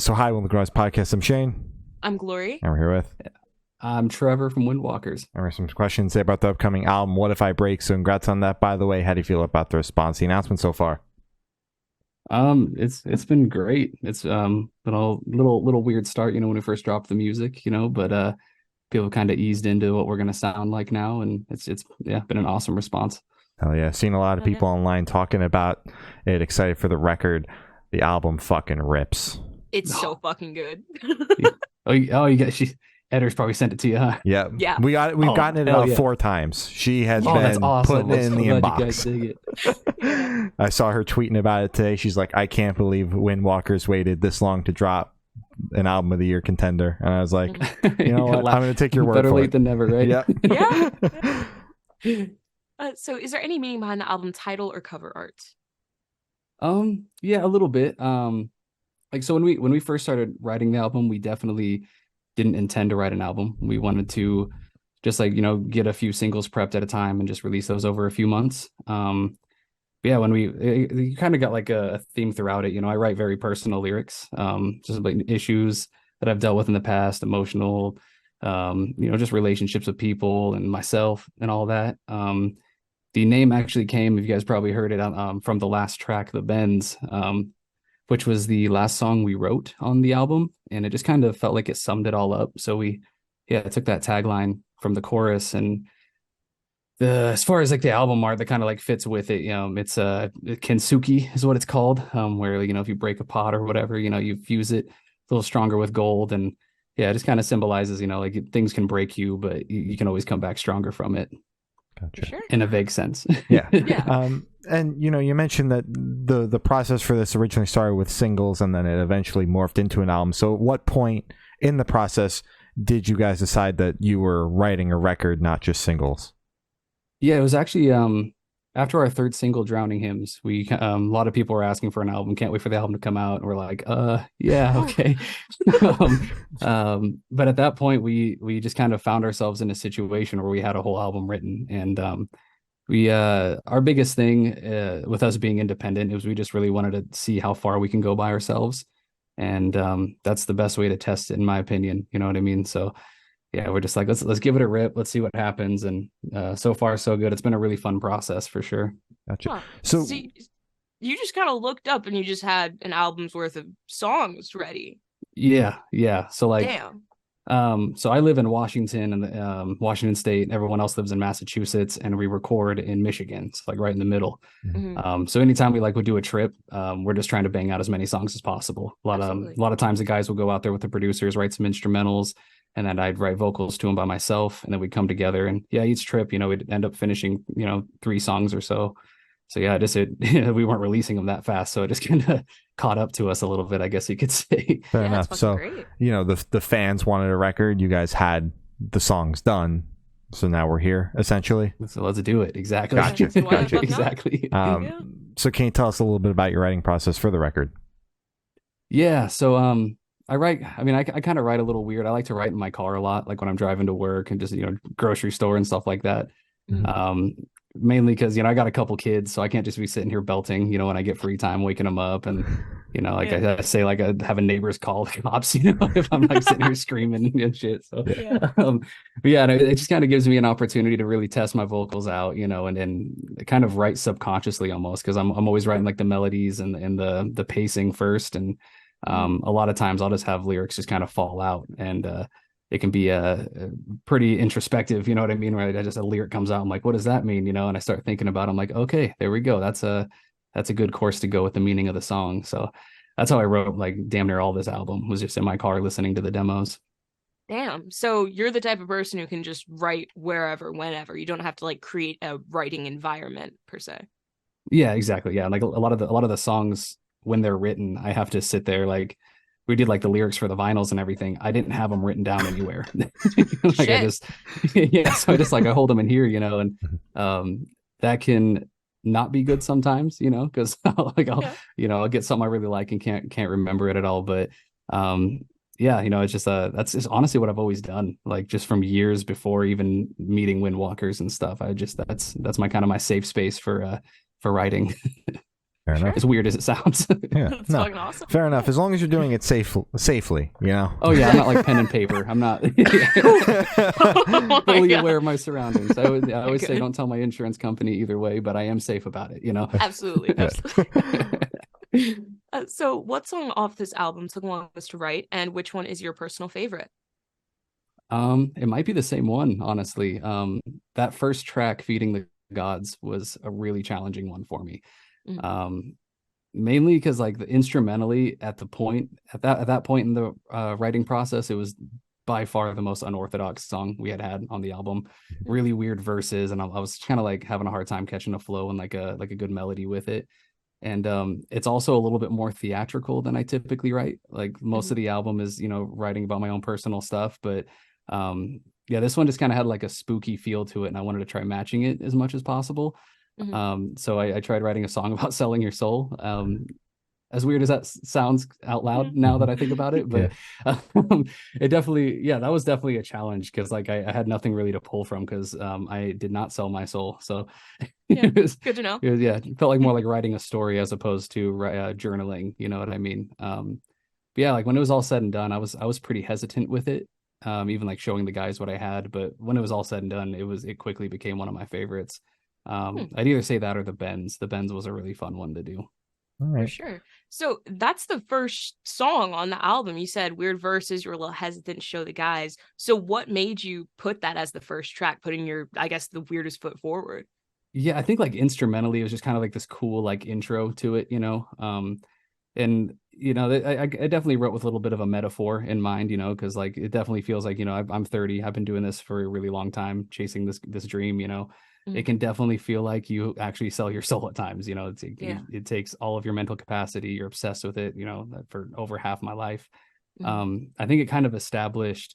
So hi, welcome to the Garage Podcast. I'm Shane. I'm Glory. And we're here with... I'm Trevor from Windwalkers. And we're some questions today about the upcoming album, What If I Break? So congrats on that, by the way. How do you feel about the response, the announcement so far? It's been great. It's been a little weird start, when we first dropped the music, but people kind of eased into what we're gonna sound like now, and it's been an awesome response. Hell yeah. Seen a lot of people online talking about it, excited for the record. The album fucking rips. It's so fucking good. You got Edder's probably sent it to you, huh? Yeah. Yeah. We've gotten it about 4 times. She has been putting it in the inbox. I saw her tweeting about it today. She's like, I can't believe Windwalkers waited this long to drop an album of the year contender. And I was like, you know what? I'm going to take your word for it. Better late than never, right? Yeah. Yeah. So is there any meaning behind the album title or cover art? Yeah, a little bit. So when we first started writing the album, we definitely didn't intend to write an album. We wanted to just get a few singles prepped at a time and just release those over a few months. Yeah, when you kind of got like a theme throughout it. I write very personal lyrics, just like issues that I've dealt with in the past, emotional, just relationships with people and myself and all that. The name actually came, if you guys probably heard it, from the last track, The Bends, which was the last song we wrote on the album. And it just kind of felt like it summed it all up. So we took that tagline from the chorus, and as far as like the album art that kind of like fits with it, it's kintsugi is what it's called, where if you break a pot or whatever, you fuse it a little stronger with gold. And yeah, it just kind of symbolizes, like things can break you, but you can always come back stronger from it. Gotcha. Sure. In a vague sense. Yeah. Yeah. And you mentioned that the process for this originally started with singles and then it eventually morphed into an album. So at what point in the process did you guys decide that you were writing a record, not just singles? Yeah, it was actually after our third single, Drowning Hymns. We a lot of people were asking for an album. Can't wait for the album to come out. And we're like, yeah, okay. But at that point, we just kind of found ourselves in a situation where we had a whole album written, and we our biggest thing with us being independent is we just really wanted to see how far we can go by ourselves, and that's the best way to test it, in my opinion. You know what I mean? So yeah, we're just like, let's give it a rip. Let's see what happens. And so far, so good. It's been a really fun process for sure. Gotcha. Huh. So you just kind of looked up and you just had an album's worth of songs ready. Yeah. So like, Damn. so I live in Washington and Washington State. Everyone else lives in Massachusetts, and we record in Michigan. So like right in the middle. Mm-hmm. So anytime we would do a trip, we're just trying to bang out as many songs as possible. A lot of times the guys will go out there with the producers, write some instrumentals, and then I'd write vocals to them by myself, and then we'd come together. And yeah, each trip, we'd end up finishing, 3 songs or so. So yeah, we weren't releasing them that fast, so it just kind of caught up to us a little bit, I guess you could say. Fair enough. So great. The fans wanted a record. You guys had the songs done, so now we're here essentially. So let's do it. Exactly. Gotcha. Exactly. So can you tell us a little bit about your writing process for the record? Yeah. So I write. I mean, I kind of write a little weird. I like to write in my car a lot, like when I'm driving to work and just grocery store and stuff like that. Mm-hmm. Mainly because I got a couple kids, so I can't just be sitting here belting. When I get free time, waking them up, and I say, like, I have a neighbor's call the cops. If I'm like sitting here screaming and shit. So but yeah, it just kind of gives me an opportunity to really test my vocals out, and kind of write subconsciously almost, because I'm always writing like the melodies and the pacing first, and a lot of times I'll just have lyrics just kind of fall out, and it can be a pretty introspective, you know what I mean? Where just a lyric comes out, I'm like, what does that mean? And I start thinking about it, I'm like, okay, there we go. That's a good course to go with the meaning of the song. So that's how I wrote like damn near all this album, was just in my car listening to the demos. Damn. So you're the type of person who can just write wherever, whenever. You don't have to like create a writing environment per se. Yeah, exactly. Yeah. Like a lot of the songs, when they're written, I have to sit there, like, we did like the lyrics for the vinyls and everything. I didn't have them written down anywhere. Like I just, so I just like, I hold them in here, and that can not be good sometimes, because I'll get something I really like and can't remember it at all. But it's just that's just honestly what I've always done, like just from years before even meeting Windwalkers and stuff. That's my kind of my safe space for writing. Fair enough. As weird as it sounds. Yeah, That's fucking awesome. Fair enough. As long as you're doing it safely, you know. Oh yeah, I'm not like pen and paper. I'm not fully aware of my surroundings. I always say don't tell my insurance company either way, but I am safe about it, you know. Absolutely. So what song off this album took longest to write, and which one is your personal favorite? It might be the same one, honestly. That first track, Feeding the Gods, was a really challenging one for me. Mainly because like the instrumentally at that point in the writing process, it was by far the most unorthodox song we had on the album. Really weird verses, and I was kind of like having a hard time catching a flow and like a good melody with it. And it's also a little bit more theatrical than I typically write. Like most of the album is, you know, writing about my own personal stuff, but yeah, this one just kind of had like a spooky feel to it, and I wanted to try matching it as much as possible. So I tried writing a song about selling your soul. As weird as that sounds out loud now that I think about it, but it definitely, that was definitely a challenge because like I had nothing really to pull from because I did not sell my soul. So it was good to know. It felt like more like writing a story as opposed to journaling. You know what I mean? But yeah, like when it was all said and done, I was pretty hesitant with it. Even like showing the guys what I had, but when it was all said and done, it quickly became one of my favorites. I'd either say that or the Bends. The Bends was a really fun one to do. All right. For sure. So that's the first song on the album. You said weird verses, you were a little hesitant to show the guys. So what made you put that as the first track, putting your, I guess, the weirdest foot forward? Yeah, I think like instrumentally, it was just kind of like this cool like intro to it, you know. And you know, I definitely wrote with a little bit of a metaphor in mind, you know, because like it definitely feels like, you know, I'm 30, I've been doing this for a really long time, chasing this dream, you know. It can definitely feel like you actually sell your soul at times, you know. It takes all of your mental capacity. You're obsessed with it, you know, for over half my life. I think it kind of established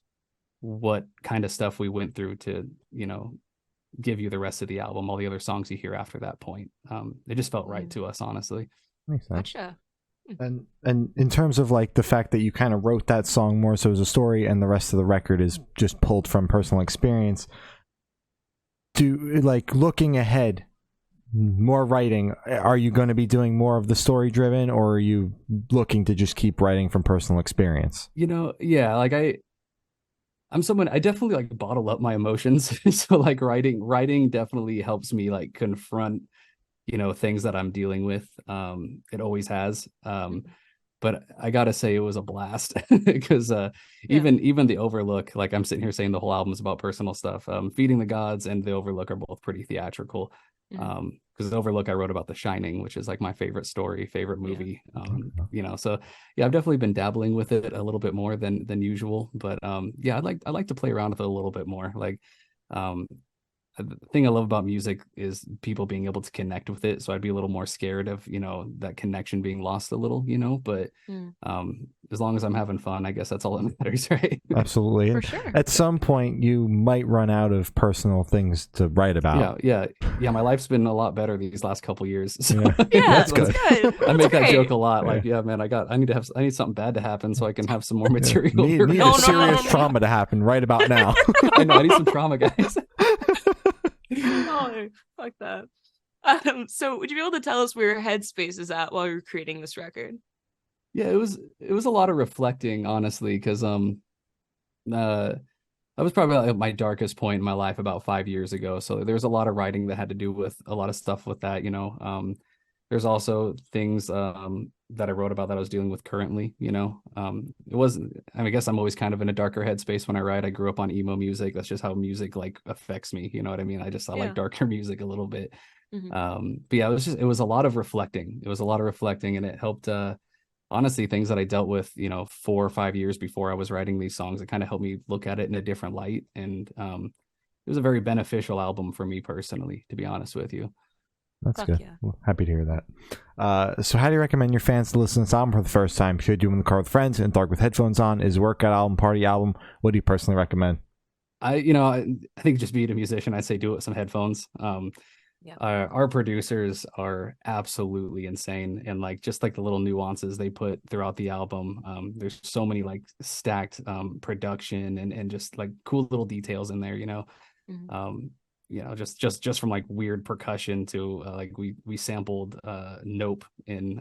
what kind of stuff we went through to, you know, give you the rest of the album, all the other songs you hear after that point. It just felt right to us, honestly. Makes sense. Gotcha. And in terms of like the fact that you kind of wrote that song more so as a story and the rest of the record is just pulled from personal experience, like looking ahead, more writing, are you going to be doing more of the story driven, or are you looking to just keep writing from personal experience? You know, yeah, like I'm someone, I definitely like bottle up my emotions. So like writing definitely helps me like confront, you know, things that I'm dealing with. It always has. But I gotta say it was a blast because even the Overlook, like I'm sitting here saying the whole album is about personal stuff. Feeding the Gods and the Overlook are both pretty theatrical. Because the Overlook I wrote about The Shining, which is like my favorite movie. You know, so yeah, I've definitely been dabbling with it a little bit more than usual. But yeah, I like to play around with it a little bit more. Like the thing I love about music is people being able to connect with it. So I'd be a little more scared of, you know, that connection being lost a little, you know, but as long as I'm having fun, I guess that's all that matters, right? Absolutely. For sure. At some point you might run out of personal things to write about. Yeah. My life's been a lot better these last couple years. So that's good. I make that joke a lot. Like, yeah, man, I need something bad to happen so I can have some more material. Need a serious trauma to happen right about now. I know, I need some trauma, guys. Oh, fuck that. So would you be able to tell us where your headspace is at while you're creating this record? Yeah, it was a lot of reflecting, honestly, because that was probably like my darkest point in my life about 5 years ago. So there's a lot of writing that had to do with a lot of stuff with that, you know. There's also things that I wrote about that I was dealing with currently, you know. It wasn't, I guess I'm always kind of in a darker headspace when I write. I grew up on emo music. That's just how music like affects me, you know what I mean? I like darker music a little bit. But yeah, it was a lot of reflecting. And it helped honestly, things that I dealt with, you know, 4 or 5 years before I was writing these songs, it kind of helped me look at it in a different light. And it was a very beneficial album for me personally, to be honest with you. That's good. Yeah. Well, happy to hear that. So how do you recommend your fans to listen to this album for the first time? Should do it in the car with friends, in the dark with headphones on? Is workout album, party album? What do you personally recommend? I think just being a musician, I'd say do it with some headphones. Our producers are absolutely insane, and like just like the little nuances they put throughout the album. There's so many like stacked production and just like cool little details in there, you know. just from like weird percussion to like we sampled Nope in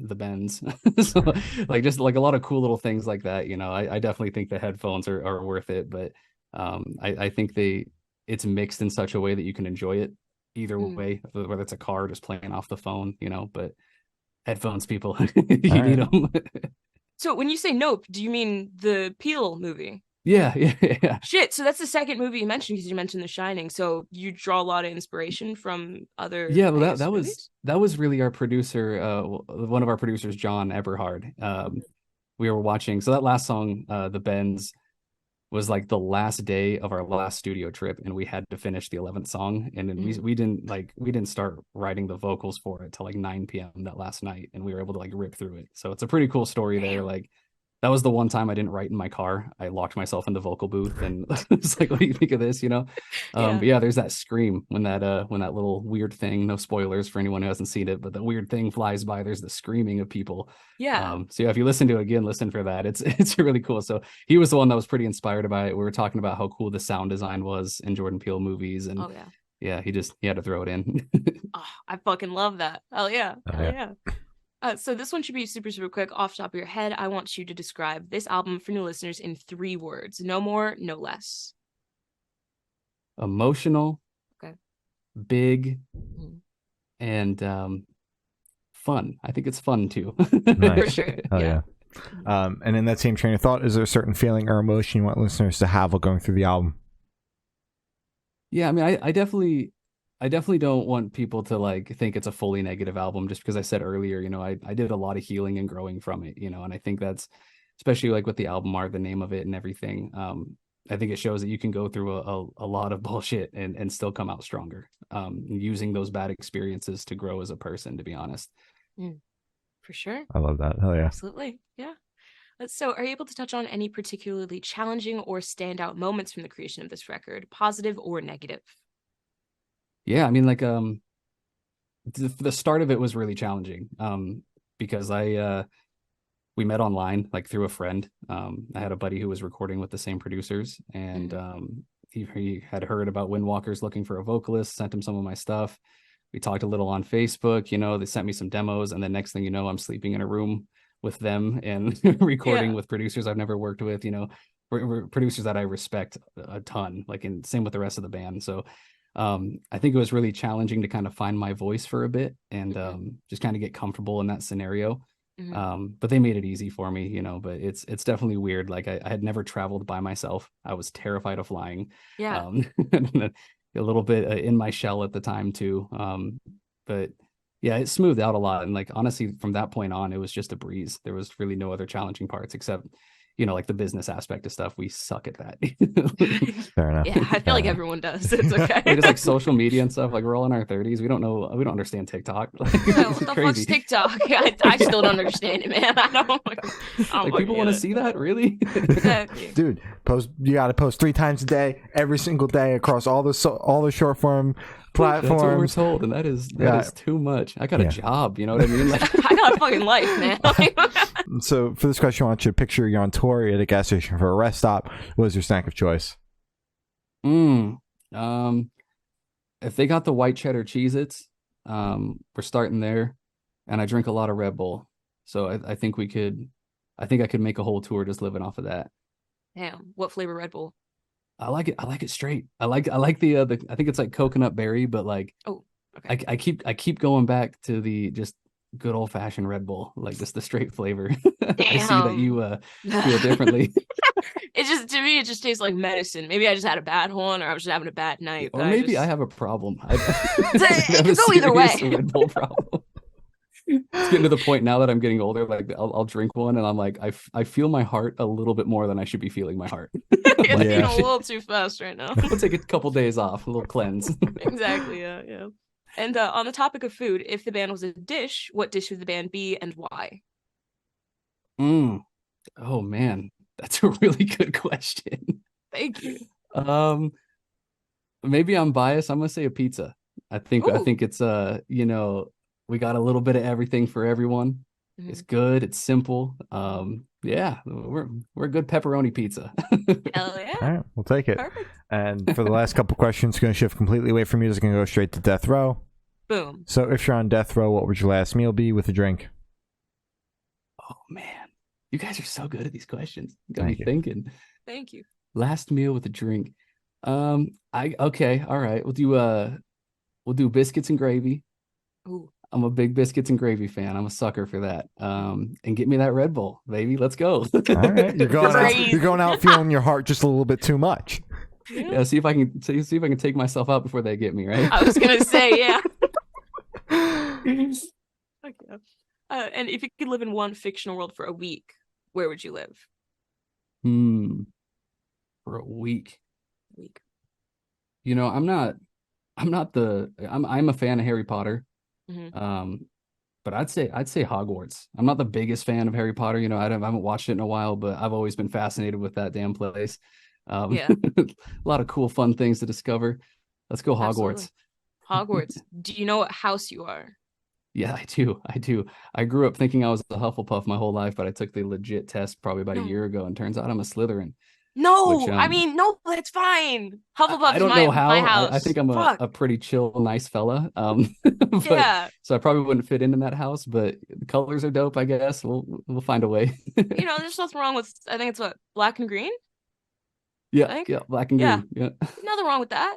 the Bends. So like just like a lot of cool little things like that. I definitely think the headphones are worth it, but I think it's mixed in such a way that you can enjoy it either way, whether it's a car or just playing off the phone, but headphones, people, you need them. So when you say Nope, do you mean the Peele movie? Yeah. Shit, so that's the second movie you mentioned, because you mentioned The Shining. So you draw a lot of inspiration from other that was really our producer, one of our producers, John Eberhard. We were watching, so that last song, The Bends, was like the last day of our last studio trip, and we had to finish the 11th song, and then we didn't start writing the vocals for it till like 9 p.m. that last night, and we were able to like rip through it. So it's a pretty cool story there. Like, that was the one time I didn't write in my car. I locked myself in the vocal booth and it's like, what do you think of this? But yeah, there's that scream when that little weird thing, no spoilers for anyone who hasn't seen it, but the weird thing flies by. There's the screaming of people. So yeah, if you listen to it again, listen for that. It's really cool. So he was the one that was pretty inspired by it. We were talking about how cool the sound design was in Jordan Peele movies, and he had to throw it in. I fucking love that. Hell yeah. So this one should be super, super quick. Off the top of your head, I want you to describe this album for new listeners in 3 words. No more, no less. Emotional. Okay. Big. And fun. I think it's fun too. Nice. For sure. Yeah. And in that same train of thought, is there a certain feeling or emotion you want listeners to have while going through the album? Yeah, I mean, I definitely don't want people to like think it's a fully negative album, just because I said earlier, I did a lot of healing and growing from it, and I think that's, especially like with the album art, the name of it and everything. I think it shows that you can go through a lot of bullshit and still come out stronger, using those bad experiences to grow as a person, to be honest. For sure. I love that. Hell yeah. Absolutely. Yeah. So are you able to touch on any particularly challenging or standout moments from the creation of this record, positive or negative? Yeah, I mean, like the start of it was really challenging, because we met online, like through a friend. I had a buddy who was recording with the same producers, and he had heard about Windwalkers looking for a vocalist, sent him some of my stuff. We talked a little on Facebook, they sent me some demos, and then next thing you know, I'm sleeping in a room with them and recording with producers I've never worked with, producers that I respect a ton, like, and same with the rest of the band. So I think it was really challenging to kind of find my voice for a bit and just kind of get comfortable in that scenario. But they made it easy for me, but it's definitely weird. Like I had never traveled by myself. I was terrified of flying. A little bit in my shell at the time too. But yeah, it smoothed out a lot. And like, honestly, from that point on, it was just a breeze. There was really no other challenging parts except, like the business aspect of stuff. We suck at that. Fair enough. Yeah, I feel like everyone does. It's okay. Just like social media and stuff. Like, we're all in our 30s. We don't understand TikTok. Like, what the fuck's TikTok? I still don't understand it, man. I don't like, people want to see that, really? Exactly. Dude, you got to post 3 times a day, every single day, across all the short form platforms. That's what we're told, and that is too much. I got a job, you know what I mean? Like, I got a fucking life, man. So for this question, I want you to picture you're on tour, you're at a gas station for a rest stop. What is your snack of choice? If they got the white cheddar Cheez-Its, we're starting there, and I drink a lot of Red Bull, so I think I could make a whole tour just living off of that. Damn, what flavor Red Bull? I like it straight. I like the I think it's like coconut berry, but like, okay. I keep going back to the just good old fashioned Red Bull, like just the straight flavor. I see that you feel differently. To me it just tastes like medicine. Maybe I just had a bad one, or I was just having a bad night. Or maybe I have a problem. It could go either way. Red Bull problem. It's getting to the point now that I'm getting older, like I'll drink one and I'm like, I feel my heart a little bit more than I should be feeling my heart. It's beating a little too fast right now. We'll take a couple days off, a little cleanse. Exactly, yeah. And on the topic of food, if the band was a dish, what dish would the band be and why? Oh man, that's a really good question. Thank you. Maybe I'm biased. I'm gonna say a pizza. I think it's we got a little bit of everything for everyone. It's good. It's simple. Yeah, we're a good pepperoni pizza. Hell yeah! All right, we'll take it. Perfect. And for the last couple questions, going to shift completely away from music and go straight to death row. Boom. So if you're on death row, what would your last meal be with a drink? Oh man, you guys are so good at these questions. You got me thinking. Thank you. Last meal with a drink. Okay, all right. We'll do biscuits and gravy. Ooh. I'm a big biscuits and gravy fan. I'm a sucker for that. And get me that Red Bull, baby. Let's go. All right, you're going out feeling your heart just a little bit too much. Yeah, see if I can take myself out before they get me, right? I was gonna say, yeah. Okay. And if you could live in one fictional world for a week, where would you live? For a week. You know, I'm a fan of Harry Potter. Mm-hmm. But I'd say Hogwarts. I'm not the biggest fan of Harry Potter. You know, I haven't watched it in a while, but I've always been fascinated with that damn place. Yeah. A lot of cool, fun things to discover. Let's go Hogwarts. Absolutely. Hogwarts. Do you know what house you are? Yeah, I do. I grew up thinking I was a Hufflepuff my whole life, but I took the legit test probably about a year ago, and turns out I'm a Slytherin. No, which, I mean, no, that's fine. Hufflepuff I don't know how. my house. I think I'm a pretty chill, nice fella. Yeah. So I probably wouldn't fit in that house, but the colors are dope, I guess. We'll find a way. You know, there's nothing wrong with, I think it's black and green? Yeah, black and green. Yeah. Nothing wrong with that.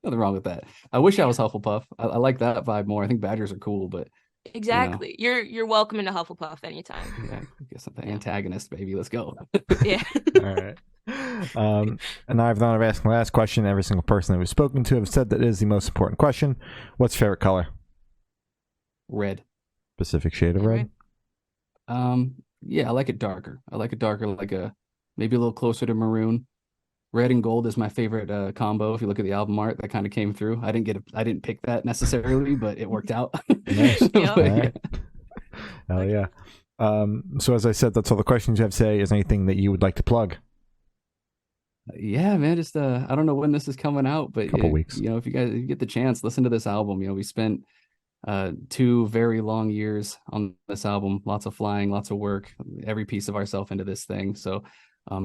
Nothing wrong with that. I wish I was Hufflepuff. I like that vibe more. I think badgers are cool, but exactly. You know. You're welcome into Hufflepuff anytime. Yeah, I guess I'm the antagonist, baby. Let's go. Yeah. All right. And I've thought of asking the last question. Every single person that we've spoken to have said that it is the most important question. What's your favorite color? Red. Specific shade of red? Yeah, I like it darker. Like maybe a little closer to maroon. Red and gold is my favorite combo. If you look at the album art, that kind of came through. I didn't pick that necessarily, but it worked out. Nice. Right. Hell yeah. So as I said, that's all the questions you have to say. Is anything that you would like to plug? Yeah, man. Just I don't know when this is coming out, but couple weeks. You know, if you get the chance, listen to this album. You know, we spent 2 very long years on this album. Lots of flying, lots of work, every piece of ourselves into this thing. So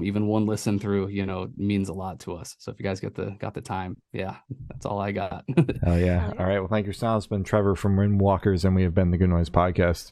even one listen through, you know, means a lot to us. So if you guys got the time, yeah, that's all I got. Oh yeah. All right. Well, thank you, Sal. It's been Trevor from Windwalkers, and we have been the Good Noise Podcast.